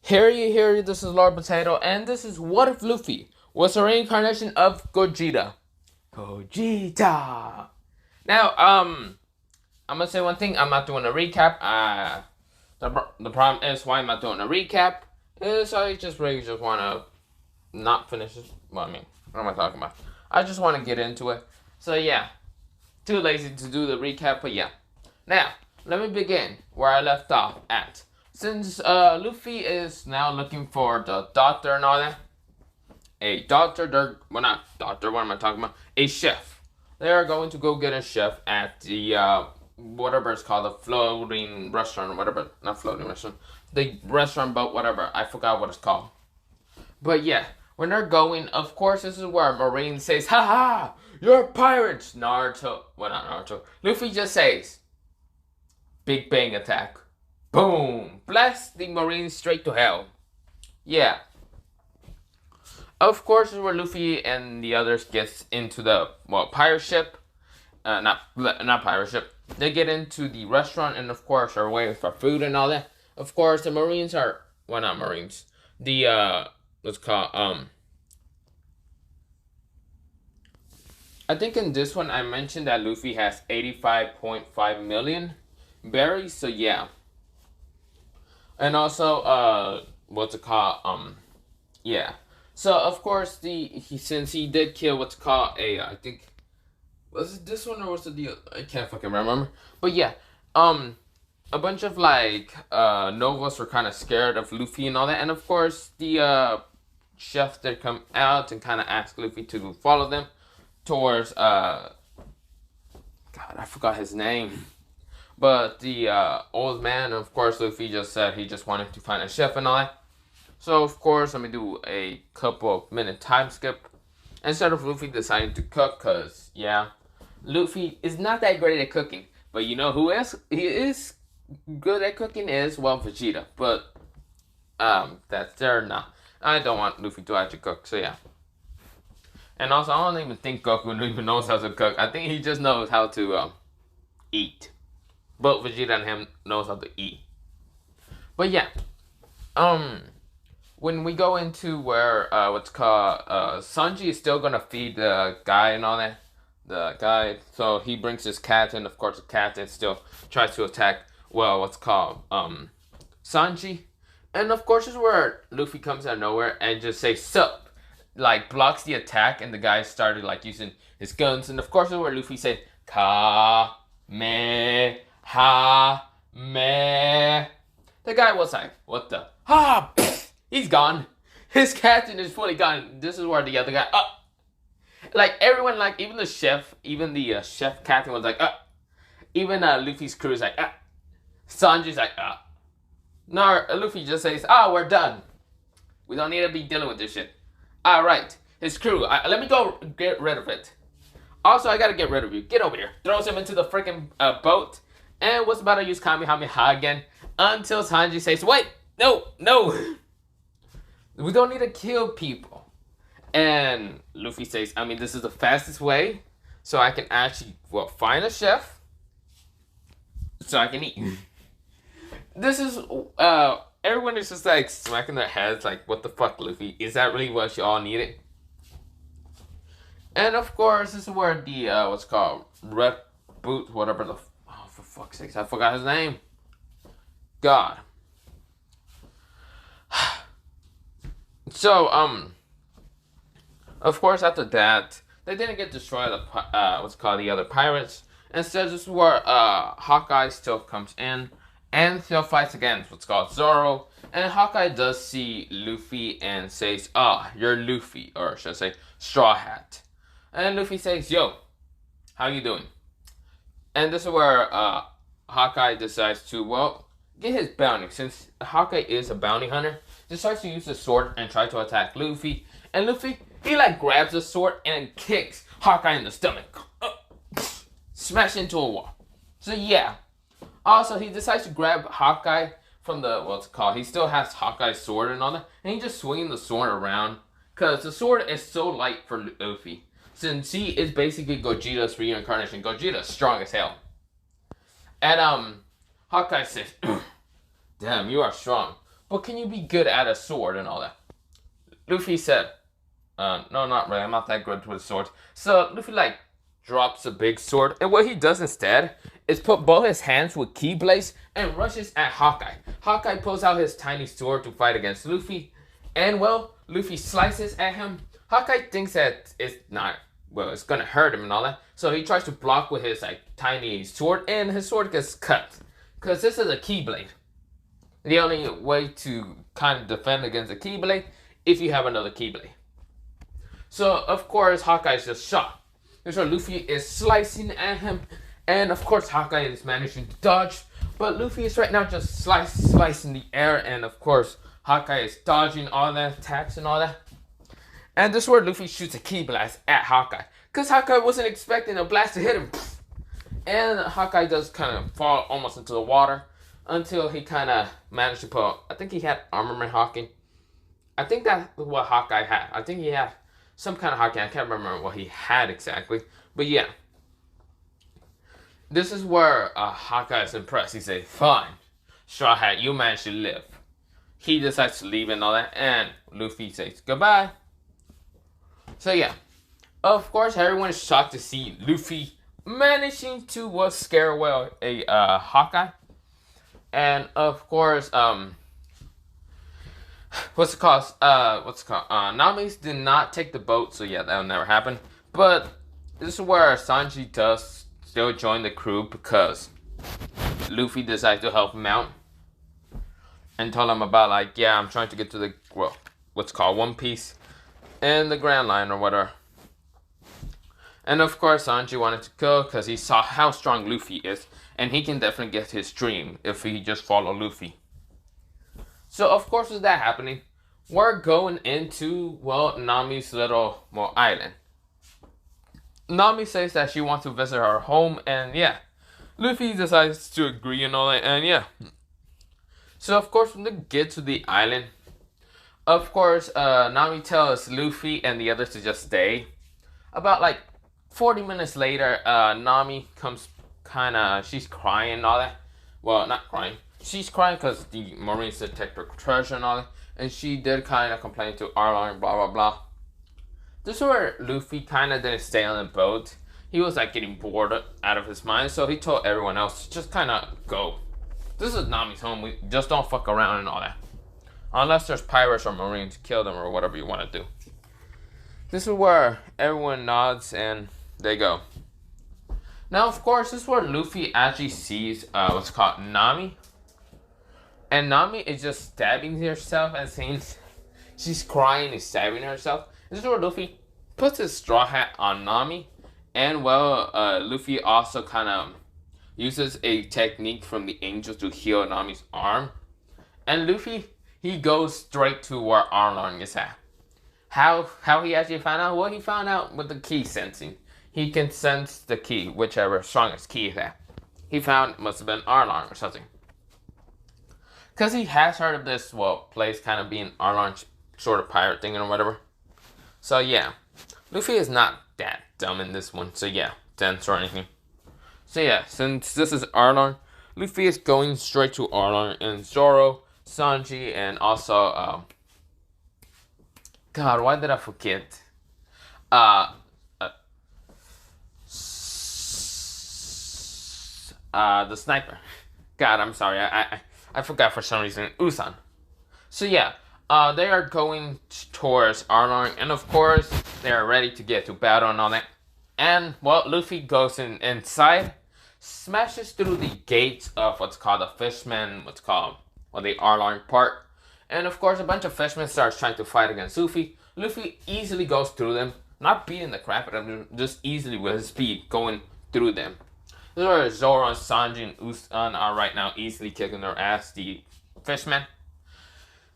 Hear you, this is Lord Potato, and this is What If Luffy was a reincarnation of Gogeta. Gogeta! Now, I'm gonna say one thing, I'm not doing a recap. The problem is why I'm not doing a recap is I just really just wanna not finish this. Well, I mean, what am I talking about? I just wanna get into it. So yeah, too lazy to do the recap, but yeah. Now, let me begin where I left off at. Since Luffy is now looking for the doctor and all that, not doctor, what am I talking about? A chef. They are going to go get a chef at the, whatever it's called, the floating restaurant, or whatever. Not floating restaurant. The restaurant boat, whatever. I forgot what it's called. But yeah, when they're going, of course, this is where Marine says, haha, you're pirates, Naruto. Well, not Naruto. Luffy just says, Big Bang attack. Boom! Blast the Marines straight to hell. Yeah. Of course, where Luffy and the others gets into the pirate ship. Not pirate ship. They get into the restaurant and of course are waiting for food and all that. Of course, the Marines are not Marines. The let's call I think in this one I mentioned that Luffy has 85.5 million berries. So yeah. And also, what's it called? Yeah. So of course since he did kill what's called I think was it this one or was it the I can't fucking remember. But yeah, a bunch of Novas were kind of scared of Luffy and all that, and of course the chef did come out and kind of ask Luffy to follow them towards God, I forgot his name. But the old man, of course, Luffy just said he just wanted to find a chef and all that. So, of course, let me do a couple of minute time skip. Instead of Luffy deciding to cook, because, yeah, Luffy is not that great at cooking. But you know who is? He is good at cooking is, well, Vegeta. But, that's there now. I don't want Luffy to actually cook, so yeah. And also, I don't even think Goku even knows how to cook. I think he just knows how to, eat. But Vegeta and him knows how to eat. But yeah, when we go into where what's called Sanji is still gonna feed the guy and all that, the guy. So he brings his cat, and of course the cat still tries to attack. Well, what's called Sanji, and of course is where Luffy comes out of nowhere and just says sup, like blocks the attack, and the guy started like using his guns, and of course is where Luffy said ka me. Ha meh. The guy was like, what the? Ha! Pfft, he's gone. His captain is fully gone. This is where the other guy, like everyone, like even the chef, even the chef captain was like, even Luffy's crew is like, Sanji's like, No, Luffy just says, we're done. We don't need to be dealing with this shit. Alright, his crew, let me go get rid of it. Also, I gotta get rid of you. Get over here. Throws him into the freaking boat. And was about to use Kamehameha again until Sanji says, wait, no. We don't need to kill people. And Luffy says, I mean, this is the fastest way so I can actually, find a chef so I can eat. This is, everyone is just like smacking their heads like, what the fuck, Luffy? Is that really what you all needed? And of course, this is where the, what's called, Red Boot, whatever the for fuck's sakes, I forgot his name. God. So, of course, after that, they didn't get destroyed, what's called the other pirates. Instead, this is where, Hawkeye still comes in and still fights against what's called Zoro. And Hawkeye does see Luffy and says, you're Luffy, or should I say, Straw Hat. And Luffy says, yo, how you doing? And this is where Hawkeye decides to, get his bounty. Since Hawkeye is a bounty hunter, decides to use the sword and try to attack Luffy. And Luffy, he grabs the sword and kicks Hawkeye in the stomach. Smash into a wall. So yeah. Also, he decides to grab Hawkeye from he still has Hawkeye's sword and all that. And he just swinging the sword around. Because the sword is so light for Luffy. Since he is basically Gogeta's reincarnation. Gogeta's strong as hell. And Hawkeye says, damn, you are strong. but can you be good at a sword and all that? Luffy said, no, not really. I'm not that good with swords. So Luffy like drops a big sword, and what he does instead is put both his hands with keyblades and rushes at Hawkeye. Hawkeye pulls out his tiny sword to fight against Luffy, and well, Luffy slices at him. Hawkeye thinks that it's not it's gonna hurt him and all that, so he tries to block with his like tiny sword, and his sword gets cut because this is a keyblade. The only way to kind of defend against a keyblade if you have another keyblade. So, of course, Hawkeye's just shocked. So Luffy is slicing at him, and of course Hawkeye is managing to dodge, but Luffy is right now just slice in the air, and of course Hawkeye is dodging all that attacks and all that. And this is where Luffy shoots a key blast at Hawkeye, because Hawkeye wasn't expecting a blast to hit him. And Hawkeye does kind of fall almost into the water, until he kind of managed to put, I think he had armament Hawking. I think that's what Hawkeye had. I think he had some kind of hockey. I can't remember what he had exactly. But yeah. This is where Hawkeye is impressed. He says, fine, Straw Hat, you managed to live. He decides to leave and all that. And Luffy says, goodbye. So yeah. Of course, everyone is shocked to see Luffy managing to scare away a Hawkeye. And of course, Nami's did not take the boat, so yeah, that'll never happen. But this is where Sanji does still join the crew because Luffy decides to help him out and tell him about like, yeah, I'm trying to get to the One Piece and the Grand Line or whatever. And of course, Sanji wanted to go because he saw how strong Luffy is, and he can definitely get his dream if he just follow Luffy. So, of course, with that happening, we're going into, Nami's little, island. Nami says that she wants to visit her home, and yeah, Luffy decides to agree and all that, and yeah. So, of course, when they get to the island, of course, Nami tells Luffy and the others to just stay. About, 40 minutes later, Nami comes she's crying and all that. Well, not crying. She's crying because the Marines detect her treasure and all that. And she did kind of complain to Arlong, blah, blah, blah. This is where Luffy kind of didn't stay on the boat. He was getting bored out of his mind. So he told everyone else to just kind of go. This is Nami's home. We just don't fuck around and all that. Unless there's pirates or Marines, kill them or whatever you want to do. This is where everyone nods and they go. Now, of course, this is where Luffy actually sees Nami. And Nami is just stabbing herself and saying she's crying and stabbing herself. This is where Luffy puts his straw hat on Nami. And, Luffy also kind of uses a technique from the angels to heal Nami's arm. And Luffy, he goes straight to where Arlong is at. How he actually found out? Well, he found out with the key sensing. He can sense the key, whichever strongest key is at. He found it must have been Arlong or something. Because he has heard of this, place kind of being Arlong's sort of pirate thing or whatever. So, yeah. Luffy is not that dumb in this one. So, yeah. Dense or anything. So, yeah. Since this is Arlong, Luffy is going straight to Arlong and Zoro, Sanji, and also, God, why did I forget? The sniper. God, I'm sorry. I forgot for some reason. Usan. So yeah, they are going towards Arlong, and of course they are ready to get to battle and all that. And Luffy goes inside, smashes through the gates of what's called the Fishman, the Arlong part, and of course a bunch of fishmen starts trying to fight against Luffy. Luffy easily goes through them, not beating the crap out of them, just easily with his speed going through them. This is where Zoro, Sanji, and Usan are right now easily kicking their ass, the fishmen.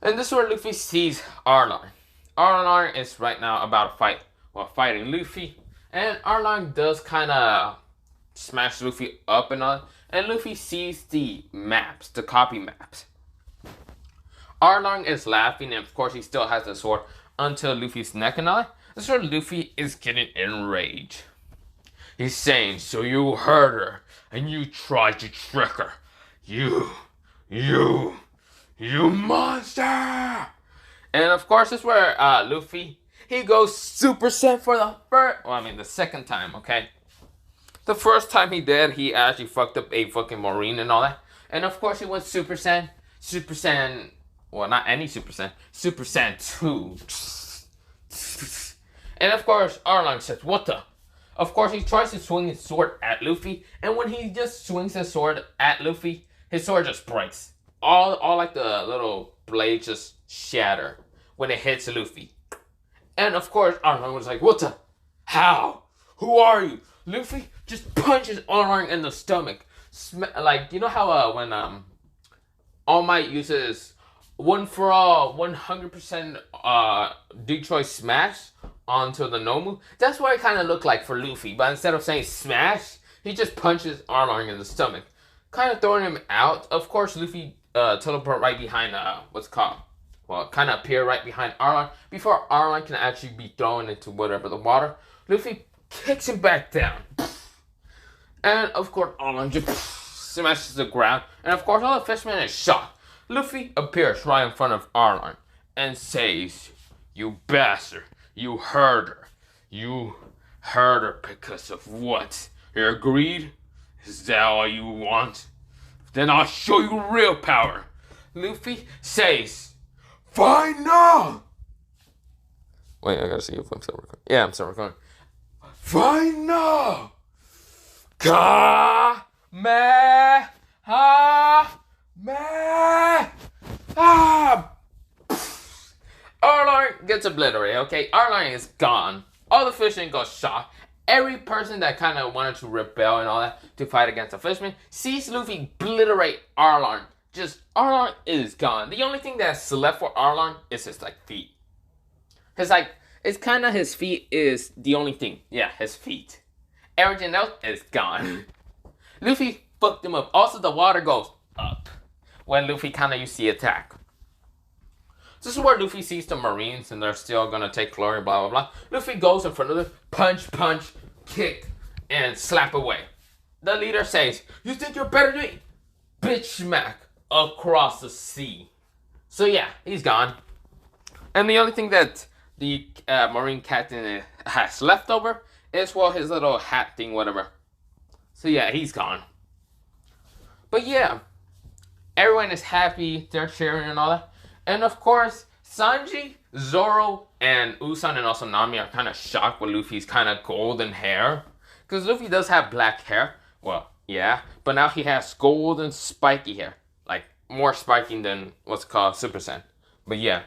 And this is where Luffy sees Arlong. Arlong is right now about to fight while fighting Luffy. And Arlong does kind of smash Luffy up and all. And Luffy sees the maps, the copy maps. Arlong is laughing, and of course he still has the sword until Luffy's neck and all. This is where Luffy is getting enraged. He's saying, so you heard her, and you tried to trick her. You You monster! And of course, this is where Luffy, he goes Super Saiyan for the second time, okay? The first time he did, he actually fucked up a fucking Marine and all that. And of course, he went Super Saiyan, well, not any Super Saiyan, Super Saiyan 2. And of course, Arlong says, what the? Of course, he tries to swing his sword at Luffy, and when he just swings his sword at Luffy, his sword just breaks. All like the little blades just shatter when it hits Luffy. And of course, Arlong was like, what the? How? Who are you? Luffy just punches Arlong in the stomach. Like, you know how when All Might uses one for all 100% Detroit Smash onto the Nomu? That's what it kind of looked like for Luffy. But instead of saying smash, he just punches Arlong in the stomach, kind of throwing him out. Of course, Luffy teleport right behind kind of appear right behind Arlong before Arlong can actually be thrown into whatever the water. Luffy kicks him back down, and of course Arlong just smashes the ground. And of course, all the fishermen is shocked. Luffy appears right in front of Arlong and says, "You bastard! You heard her. You heard her because of what? Your greed? Is that all you want? Then I'll show you real power." Luffy says, "Final!" Wait, I gotta see if I'm still recording. Yeah, I'm still recording. Final! Kamehameha! Arlong gets obliterated, okay? Arlong is gone. All the fishermen go shocked. Every person that kind of wanted to rebel and all that to fight against the fishermen sees Luffy obliterate Arlong. Arlong is gone. The only thing that's left for Arlong is his, feet. His feet is the only thing. Yeah, his feet. Everything else is gone. Luffy fucked him up. Also, the water goes up when Luffy kind of used the attack. This is where Luffy sees the Marines and they're still gonna take glory, blah, blah, blah. Luffy goes in front of them, punch, kick, and slap away. The leader says, "You think you're better than me?" Bitch smack across the sea. So yeah, he's gone. And the only thing that the Marine captain has left over is, well, his little hat thing, whatever. So yeah, he's gone. But yeah, everyone is happy, they're cheering and all that. And of course, Sanji, Zoro, and Usopp and also Nami are kind of shocked with Luffy's kind of golden hair. Because Luffy does have black hair. Well, yeah. But now he has golden spiky hair. Like, more spiky than what's called Super Saiyan. But yeah.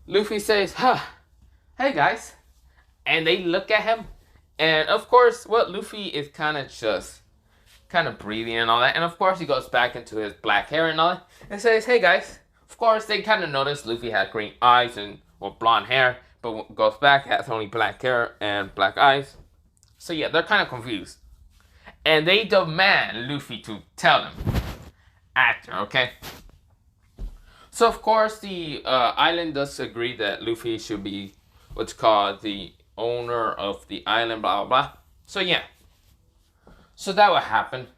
Luffy says, hey guys. And they look at him. And of course, Luffy is kind of breathing and all that. And of course, he goes back into his black hair and all that. And says, hey guys. Of course, they kind of notice Luffy had green eyes and blonde hair, but goes back, has only black hair and black eyes. So yeah, they're kind of confused. And they demand Luffy to tell them. After, okay? So of course, the island does agree that Luffy should be what's called the owner of the island, blah, blah, blah. So yeah. So that would happen.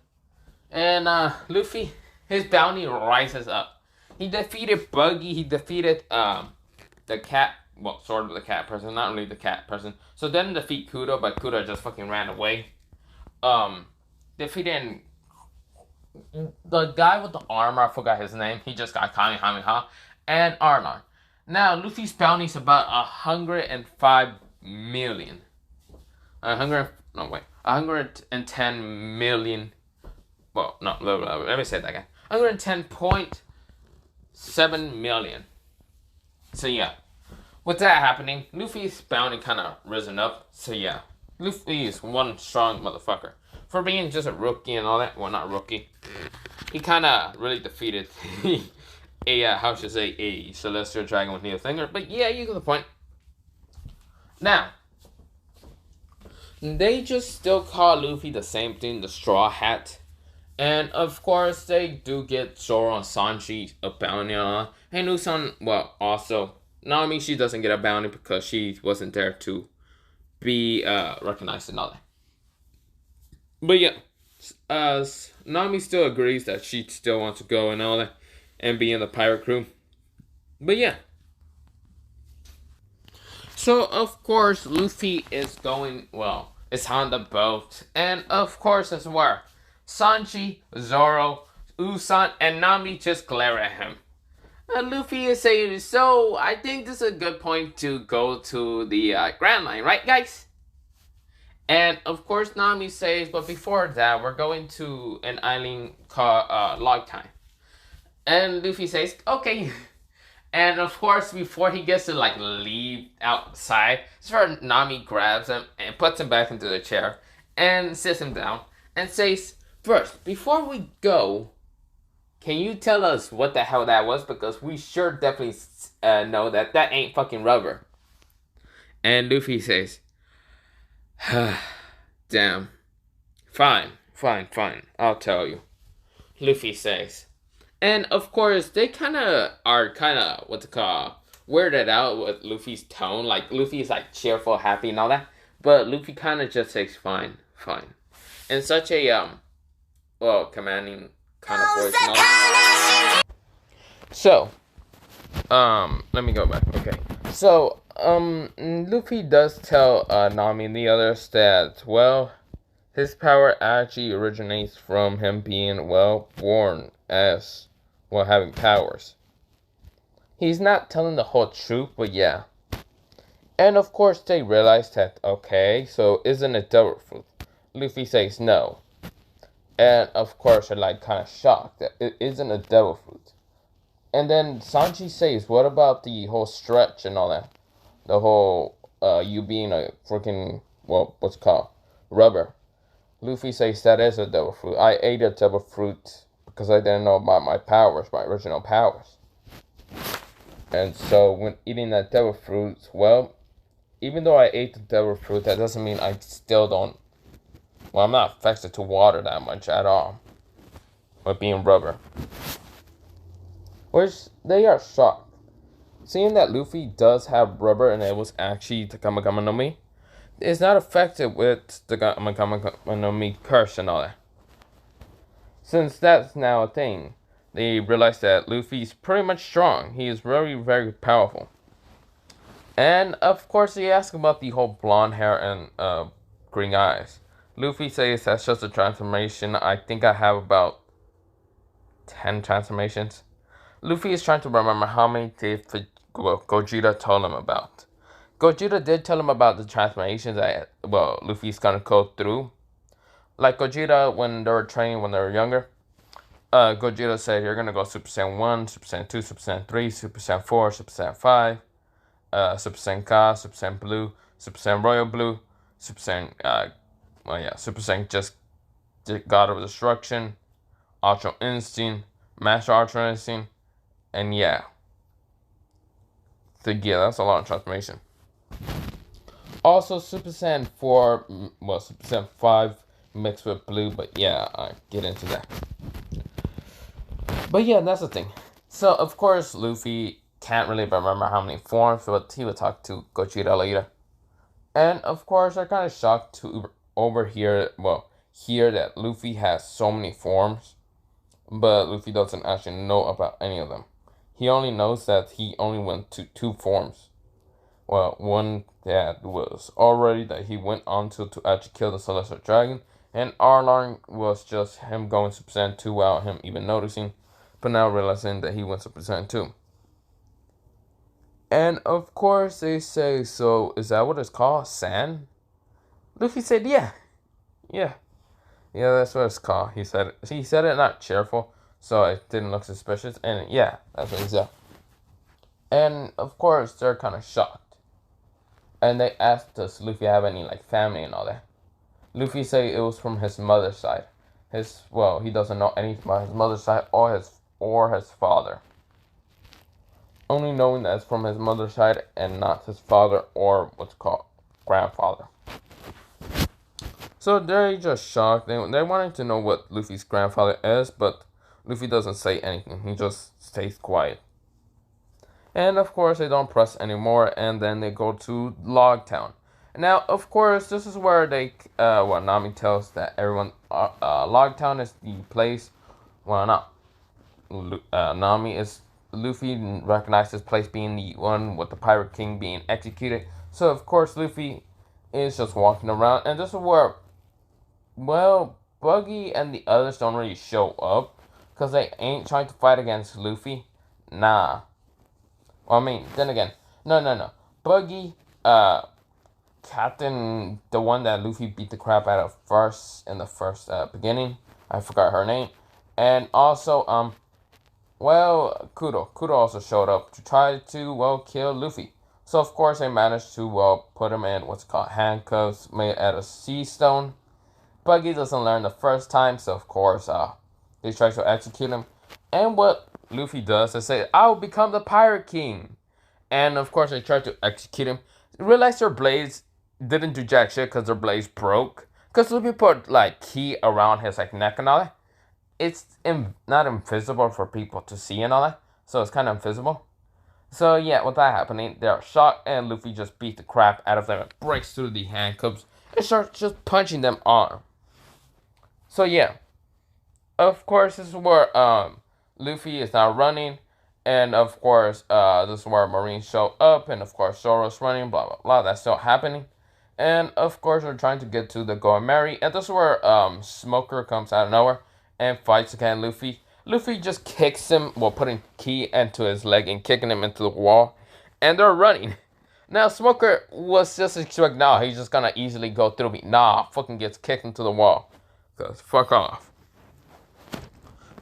And Luffy, his bounty rises up. He defeated Buggy. He defeated the cat. Well, sort of the cat person. Not really the cat person. So didn't defeat Kudo, but Kudo just fucking ran away. Defeated the guy with the armor. I forgot his name. He just got Kamehameha. And Arlong. Now, Luffy's bounty is about 105 million. 110 million. Well, no, let me say that again. 110.7 million. So yeah, with that happening, Luffy's bounty kind of risen up. So yeah, Luffy is one strong motherfucker. For being just a rookie and all that, well, not rookie, he kind of really defeated a celestial dragon with Neil Finger. But yeah, you get the point. Now, they just still call Luffy the same thing, the Straw Hat. And of course, they do get Zoro and Sanji a bounty on. And Usopp, well, also, Nami, she doesn't get a bounty because she wasn't there to be recognized and all that. But yeah, Nami still agrees that she still wants to go and all that. and be in the pirate crew. But yeah. So of course Luffy is going is on the boat, and of course as well, Sanji, Zoro, Usopp, and Nami just glare at him. Luffy is saying, so I think this is a good point to go to the Grand Line, right, guys? And of course, Nami says, but before that, we're going to an island called Log Time. And Luffy says, okay. And of course, before he gets to leave outside, sort of Nami grabs him and puts him back into the chair and sits him down and says, first, before we go, can you tell us what the hell that was? Because we sure definitely know that ain't fucking rubber. And Luffy says, damn. Fine. I'll tell you. Luffy says. And of course, they are weirded out with Luffy's tone. Like, Luffy's cheerful, happy, and all that. But Luffy kind of just says, fine. In such a, commanding kind of voice and all that. So, let me go back. Okay. So, Luffy does tell Nami and the others that, his power actually originates from him being, born as, having powers. He's not telling the whole truth, but yeah. And of course, they realize that, okay, so isn't it devil fruit? Luffy says no. And of course, they're kind of shocked that it isn't a devil fruit. And then Sanji says, what about the whole stretch and all that? The whole, you being a freaking, what's it called? Rubber. Luffy says that is a devil fruit. I ate a devil fruit because I didn't know about my powers, my original powers. And so when eating that devil fruit, even though I ate the devil fruit, that doesn't mean I still don't, I'm not affected to water that much at all. With being rubber. Which, they are shocked. Seeing that Luffy does have rubber and it was actually the Gama no Mi, is not affected with the Gama no Mi curse and all that. Since that's now a thing, they realize that Luffy's pretty much strong. He is very, very powerful. And of course, they ask about the whole blonde hair and green eyes. Luffy says that's just a transformation. I think I have about 10 transformations. Luffy is trying to remember how many did Gogeta told him about. Gogeta did tell him about the transformations that, Luffy's gonna go through. Like Gogeta, when they were training when they were younger, Gogeta said, you're gonna go Super Saiyan 1, Super Saiyan 2, Super Saiyan 3, Super Saiyan 4, Super Saiyan 5, Super Saiyan Ka, Super Saiyan Blue, Super Saiyan Royal Blue, Super Saiyan, Super Saiyan just God of Destruction, Ultra Instinct, Master Ultra Instinct, and yeah. So yeah, that's a lot of transformation. Also, Super Saiyan 4, Super Saiyan 5 mixed with Blue, but yeah, I get into that. But yeah, that's the thing. So, of course, Luffy can't really remember how many forms, but he would talk to Gogeta later. And, of course, they're kind of shocked to hear that Luffy has so many forms, but Luffy doesn't actually know about any of them. He only knows that he only went to 2 forms. One that was already that he went on to actually kill the Celestial Dragon, and Arlong was just him going Super Saiyan 2 without him even noticing, but now realizing that he went Super Saiyan 2. And of course they say, so is that what it's called? Sand? Luffy said, yeah, that's what it's called. He said it not cheerful, so it didn't look suspicious, and yeah, that's what he said. And of course they're kind of shocked. And they asked, does Luffy have any family and all that? Luffy say it was from his mother's side. He doesn't know anything about his mother's side or his father. Only knowing that it's from his mother's side and not his father or what's called grandfather. So they're just shocked. They wanted to know what Luffy's grandfather is, but Luffy doesn't say anything. He just stays quiet. And of course they don't press anymore, and then they go to Log Town. Now, of course, this is where Nami tells that everyone, Log Town is the place, Nami is Luffy recognized his place being the one with the Pirate King being executed. So of course Luffy is just walking around, and this is where, well, Buggy and the others don't really show up because they ain't trying to fight against Luffy. Nah. Well, I mean, then again, no. Buggy, Captain, the one that Luffy beat the crap out of first in the first beginning. I forgot her name. And also, well, Kudo also showed up to try to, well, kill Luffy. So, of course, they managed to, well, put him in what's called handcuffs made out of sea stone. Buggy doesn't learn the first time, so, of course, they try to execute him. And what Luffy does is say, I'll become the Pirate King. And, of course, they try to execute him. Realize their blades didn't do jack shit because their blades broke. Because Luffy put, like, key around his, like, neck and all that. It's not invisible for people to see and all that. So it's kind of invisible. So yeah, with that happening, they're shocked and Luffy just beat the crap out of them and breaks through the handcuffs and starts just punching them on. So yeah, of course this is where Luffy is now running, and of course this is where Marines show up, and of course Zoro's running, blah blah blah. That's still happening, and of course we're trying to get to the Going Merry, and this is where Smoker comes out of nowhere and fights against Luffy. Luffy just kicks him while putting key into his leg and kicking him into the wall. And they're running. Now, Smoker was just expecting, nah, he's just gonna easily go through me. Nah, fucking gets kicked into the wall. Cause fuck off.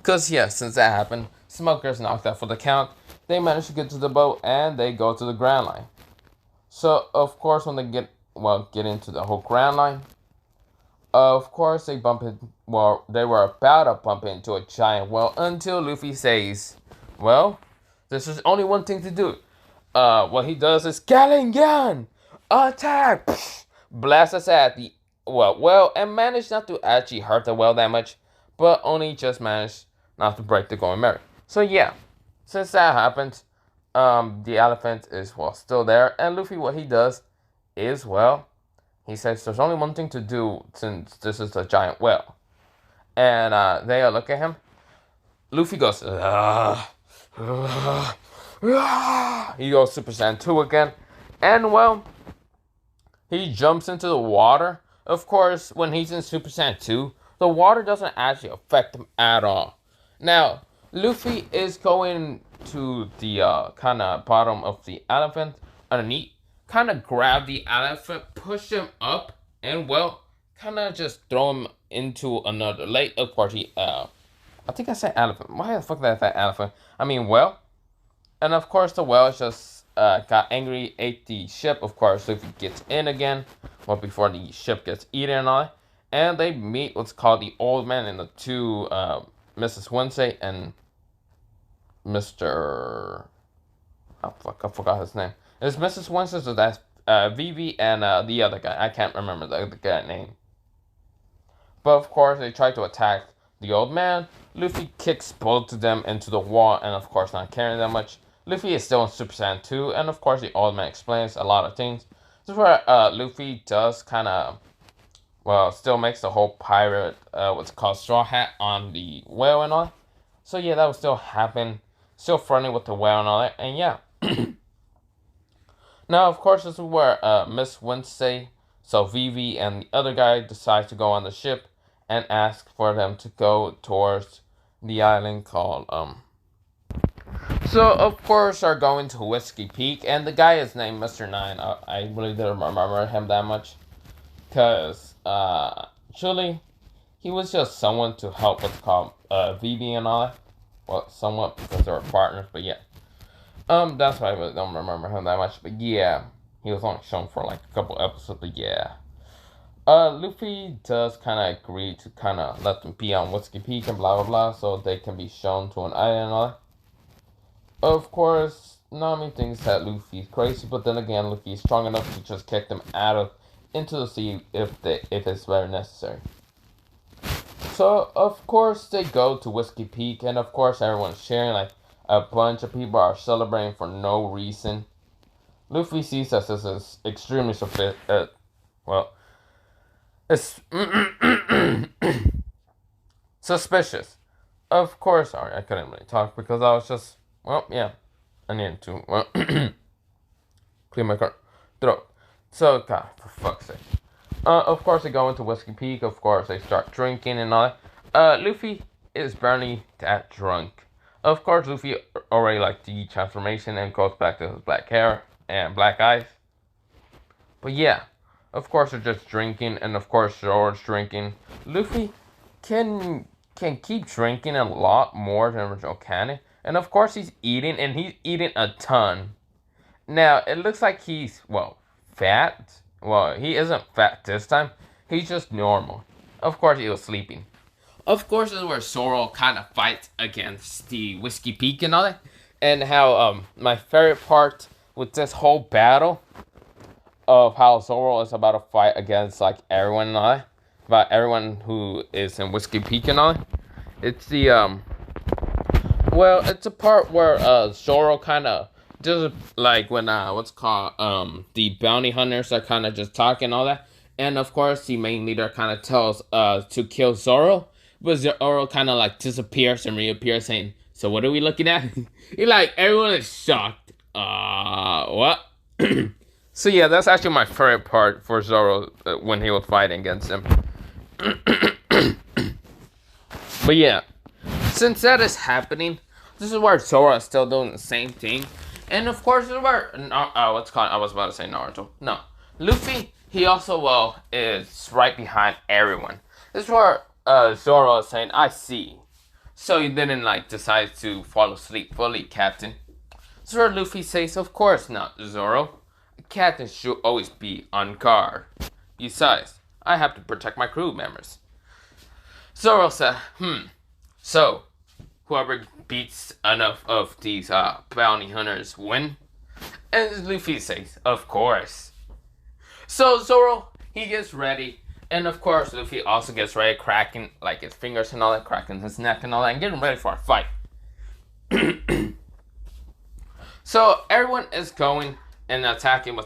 Cause yeah, since that happened, Smoker's knocked out for the count. They manage to get to the boat and they go to the Grand Line. So, of course, when they get into the whole Grand Line, of course, they were about to bump into a giant whale until Luffy says, well, this is only one thing to do. What he does is, Galingan! Attack! Blast us at the well, and managed not to actually hurt the whale that much, but only just managed not to break the Going Merry. So yeah, since that happened, the elephant is, still there, and Luffy, what he does is, he says there's only one thing to do since this is a giant whale. And they look at him. Luffy goes, he goes Super Saiyan 2 again. And, he jumps into the water. Of course, when he's in Super Saiyan 2, the water doesn't actually affect him at all. Now, Luffy is going to the kind of bottom of the elephant underneath. Kind of grab the elephant, push him up, and kind of just throw him into another lake. Of course, I think I said elephant. Why the fuck did I say elephant? I mean, and of course the whale just got angry, ate the ship. Of course, Luffy gets in again, before the ship gets eaten and all that. And they meet what's called the old man and the two, Mrs. Wednesday and Mr. Oh fuck, I forgot his name. It's Mrs. Wednesday, so that's Vivi and the other guy. I can't remember the other guy's name. But of course, they try to attack the old man. Luffy kicks both of them into the wall, and of course, not caring that much. Luffy is still in Super Saiyan 2, and of course, the old man explains a lot of things. This is where Luffy does kind of, still makes the whole pirate, what's called straw hat on the whale and all. So yeah, that will still happen. Still fronting with the whale and all that, and yeah. Now, of course, this is where Miss Wednesday, so Vivi and the other guy decide to go on the ship and ask for them to go towards the island called, So, of course, are going to Whiskey Peak, and the guy is named Mr. Nine. I really didn't remember him that much, because, truly, he was just someone to help what's called Vivi and all that. Well, somewhat, because they were partners, but yeah. That's why I really don't remember him that much, but yeah, he was only shown for like a couple episodes, but yeah. Luffy does kind of agree to kind of let them be on Whiskey Peak and blah blah blah, so they can be shown to an island and all that. Of course, Nami thinks that Luffy's crazy, but then again, Luffy is strong enough to just kick them into the sea if it's very necessary. So, of course, they go to Whiskey Peak, and of course, everyone's sharing, like, a bunch of people are celebrating for no reason. Luffy sees that this is extremely it's suspicious. of course, sorry, I couldn't really talk because I was just, well, yeah, I needed to, well, clear my throat. So, God, for fuck's sake. Of course, they go into Whiskey Peak. Of course, they start drinking and all that. Luffy is barely that drunk. Of course, Luffy already like the transformation and goes back to his black hair and black eyes. But yeah, of course, they're just drinking, and of course, Zoro's drinking. Luffy can keep drinking a lot more than original canon, and of course, he's eating, and he's eating a ton. Now, it looks like he's, well, fat. Well, he isn't fat this time. He's just normal. Of course, he was sleeping. Of course, this is where Zoro kind of fights against the Whiskey Peak and all that. And how, my favorite part with this whole battle of how Zoro is about to fight against, like, everyone and all that. About everyone who is in Whiskey Peak and all that. It's the, well, it's a part where, Zoro kind of just like when the bounty hunters are kind of just talking all that, and of course the main leader kind of tells to kill Zoro, but Zoro kind of like disappears and reappears saying, "So what are we looking at?" He like everyone is shocked. What? So yeah, that's actually my favorite part for Zoro when he was fighting against him. But yeah, since that is happening, this is where Zoro is still doing the same thing. And of course, I was about to say Naruto. No. Luffy, he also, is right behind everyone. This is where, Zoro is saying, I see. So he didn't, decide to fall asleep fully, Captain. This is where Luffy says, of course not, Zoro. A captain should always be on guard. Besides, I have to protect my crew members. Zoro said, so, whoever beats enough of these bounty hunters win? And Luffy says, of course. So Zoro, he gets ready. And of course, Luffy also gets ready, cracking his fingers and all that, cracking his neck and all that, and getting ready for a fight. So everyone is going and attacking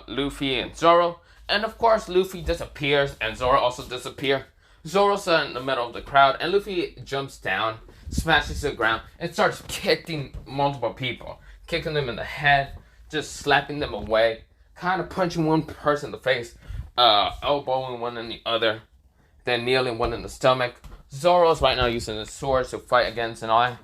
Luffy and Zoro. And of course, Luffy disappears and Zoro also disappears. Zoro's in the middle of the crowd and Luffy jumps down, smashes to the ground, and starts kicking multiple people. Kicking them in the head, just slapping them away, kind of punching one person in the face, elbowing one in the other, then kneeling one in the stomach. Zoro's right now using his swords to fight against and all that.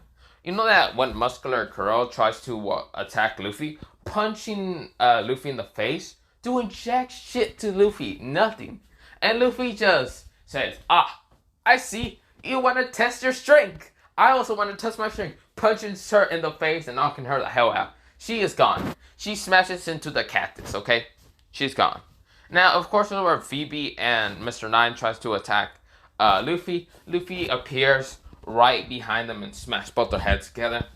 You know that when Muscular Kuro tries to attack Luffy, punching Luffy in the face, doing jack shit to Luffy, nothing. And Luffy just says, I see, you want to test your strength. I also want to test my strength. Punching her in the face and knocking her the hell out. She is gone. She smashes into the cactus, okay? She's gone. Now, of course, where Phoebe and Mr. Nine tries to attack Luffy, Luffy appears right behind them and smash both their heads together.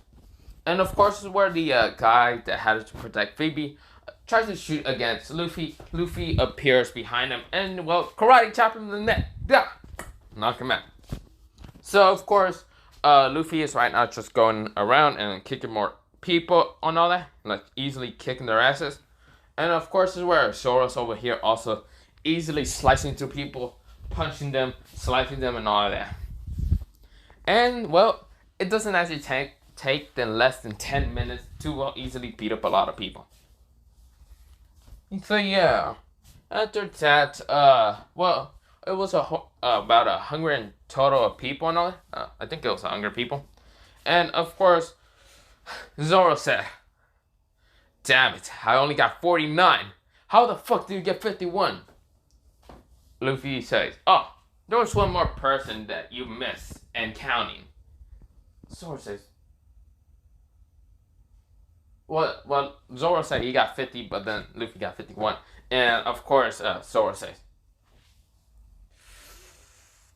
And of course, this is where the guy that had to protect Phoebe tries to shoot against Luffy. Luffy appears behind him and, well, karate chop him in the neck. Yeah. Knock him out. So, of course, Luffy is right now just going around and kicking more people on all that. Easily kicking their asses. And, of course, this is where Zoro's over here also easily slicing through people, punching them, slicing them, and all of that. And, well, it doesn't actually take them less than 10 minutes to easily beat up a lot of people. So, yeah. After that, well, it was about 100 total of people and all that. I think it was 100 people. And, of course, Zoro said, damn it, I only got 49. How the fuck did you get 51? Luffy says, there was one more person that you missed and counting. Zoro says, well, Zoro said he got 50, but then Luffy got 51. And, of course, Zoro says,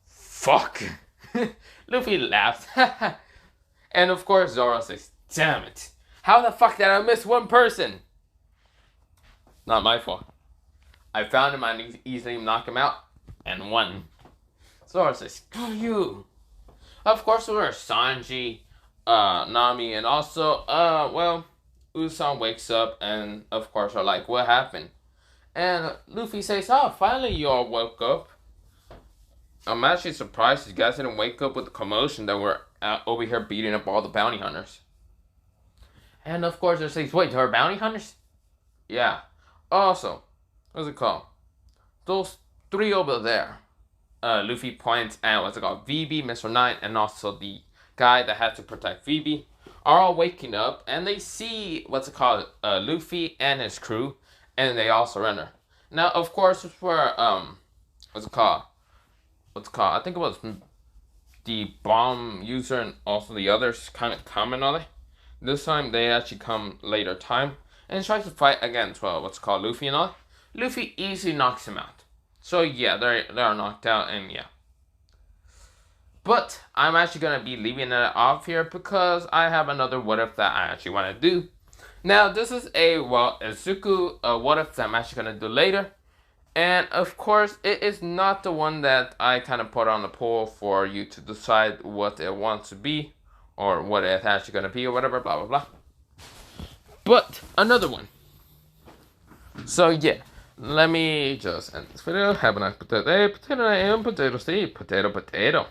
fuck. Luffy laughs. And, of course, Zoro says, damn it. How the fuck did I miss one person? Not my fault. I found him, I easily knock him out, and won. Zoro says, screw you. Of course, there were Sanji, Nami, and also, well, Usopp wakes up, and of course are like, what happened? And Luffy says, finally you all woke up. I'm actually surprised you guys didn't wake up with the commotion that over here beating up all the bounty hunters. And of course, they're saying, wait, there are bounty hunters? Yeah. Also, what's it called? Those three over there. Luffy points at what's it called? VB, Mr. Knight, and also the guy that had to protect VB are all waking up and they see what's it called? Luffy and his crew, and they all surrender. Now, of course, it's where what's it called? I think it was the bomb user and also the others kind of comment on it. This time they actually come later time and tries to fight against what's called Luffy and all. Luffy easily knocks him out. So yeah, they are knocked out and yeah. But I'm actually gonna be leaving it off here because I have another what if that I actually want to do. Now this is a Izuku what if that I'm actually gonna do later. And of course, it is not the one that I kind of put on the poll for you to decide what it wants to be or what it's actually going to be or whatever, blah, blah, blah. But another one. So yeah, let me just end this video. Have a nice potato seed, potato.